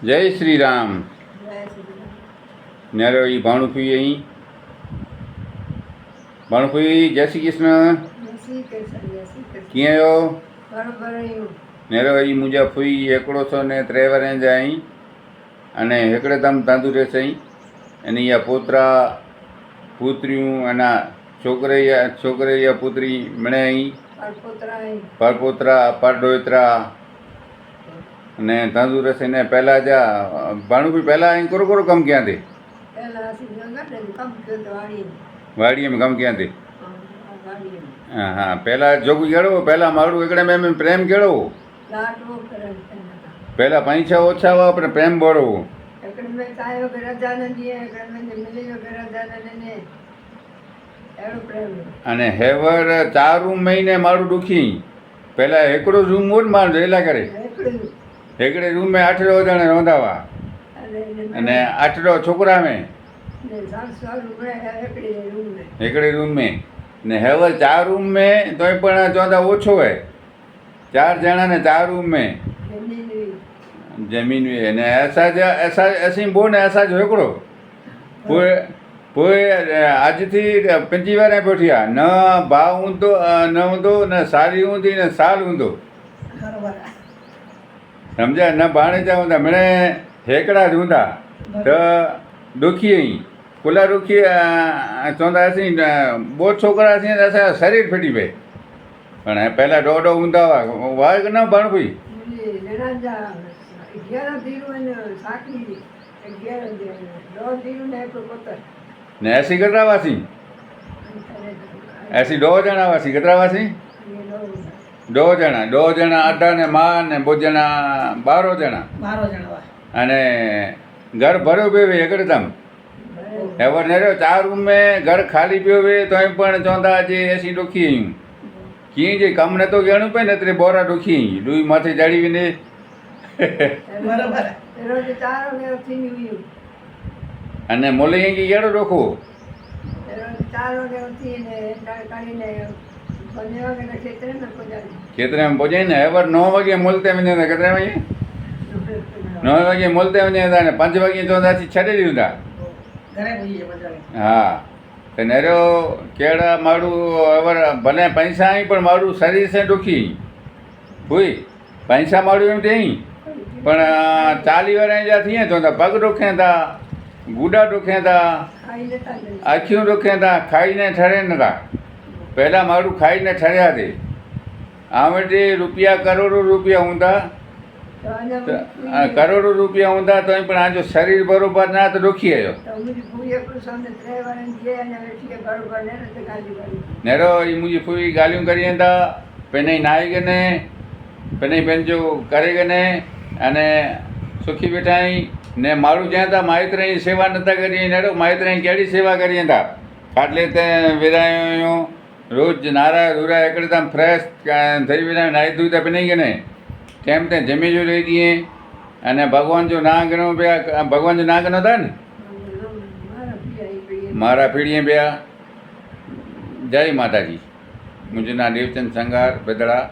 જય શ્રી રામ. ન્યારો ઈ ભાણુફી અહીં ભાણુફી જય શ્રી કૃષ્ણ. ક્યાં આવ્યો નેરો ઈ મુજા ફૂઈ એકડો છો ને ત્રેવરે જાય અને એકડે તમ તાંદુ રહેશે અહીં અને યા પોતરા પુત્ર્યું એના છોકરે પુત્રી મળે અહીં પરપોતરા પરડોતરા અને તંદુરસ્ત ને પહેલા જા ભાણુભાઈ પહેલા અહીં કરો કામ ક્યાંથી વાડીએ કામ ક્યાંથી હા હા પહેલા જોગું કેળવો પહેલા મારું એકડે મેં પ્રેમ કેળવો પહેલા પૈસા ઓછા આપણે પ્રેમ બળવો અને હેવર 4 મહિને મારું દુખી પહેલા એકડો રૂમ મોડ માર રહેલા કરે એકડે રૂમ મેં 8 જણા રોંધાવા અને 8 છોકરા મેં એકડે રૂમ મેં ને હેવર 4 રૂમ મેં તોય પણ ચોથા ઓછો હોય 4 જણા ને 4 રૂમ મેં જમીન ને એસી બહુ ને એસા જ એકડો કોઈ આજથી 5 વાર બેઠ્યા ન ભાવ ઊંધો ન ઊંધો ને સારી ઊંધી ને સાલ ઊંધો સમજ્યા ન ભાણેજા ઊંધા મને હેકડા જ ઊંધા તો દુખી અહીં ખુલ્લા દુખી ચોંધા હસી બહુ છોકરા છે શરીર ફેટી ભાઈ પણ પહેલાં દોડો ઊંધા વાઘ ન ભાણભાઈ ને એસી ગજરાવાસી એસી 2 જણા વાસી ગજરાવાસી 2 જણા 8 ને માં ને 2 જણા 12 જણા અને ઘર ભર્યો બે એકડતમ એવર ને 4 રૂમ મેં ઘર ખાલી પીયો વે તોય પણ ચોંધા જે એસી દુખી અહીં કી જે કમ ને તો ગણું પે ને તે બોરા દુખી ડુઈ માથે જાળવીને અને મોલે અહીં ગેડો રોખો ખેતરે પહોંચાય ને એવર 9 વાગે મોલતે મને ખેતરે 9 વાગે મોલતે મને ને 5 વાગે ચોંધાથી છડે દીધું હતા હા તો નેરો કેળા મારું એવર ભલે પૈસા અહીં પણ મારું શરીર છે દુખી ભૂઈ પૈસા મારું એમ ત્યાં પણ 40 વાર અહીં જ્યાં થઈએ તો પગ દુખે હતા ગુડા દુખે હતા આખીઓ દુખે હતા ખાઈને ઠરે નતા પહેલાં મારું ખાઈને ઠર્યા હતી આમાંથી રૂપિયા કરોડો રૂપિયા ઊંધા કરોડો રૂપિયા ઊંધા તો પણ આ જો શરીર બરોબર ના તો દુખી આવ્યો નેરો એ મુજી ફૂઈ ગાલિયું કરી હતા પેને નાઈ ગને પેને પેંજો કરે ગને અને સુખી બેઠા ને મારું જ્યાં હતા માહિતરાની સેવા નતા કરી નેરો માહિતરાની કેડી સેવા કરી હતા ખાટલે તે વેરાયો રોજ નારા રૂરા એકડે તમે ફ્રેશ થઈ વેરા નાહી ધોઈ ત્યાં પેને ગને કેમ તે જમી જો રહી દઈએ અને ભગવાન જો ના ગણો બે ભગવાન જો ના ગણો હતા ને મારા પીડીએ બે જય માતાજી મુજના દેવચંદ સંગાર બદડા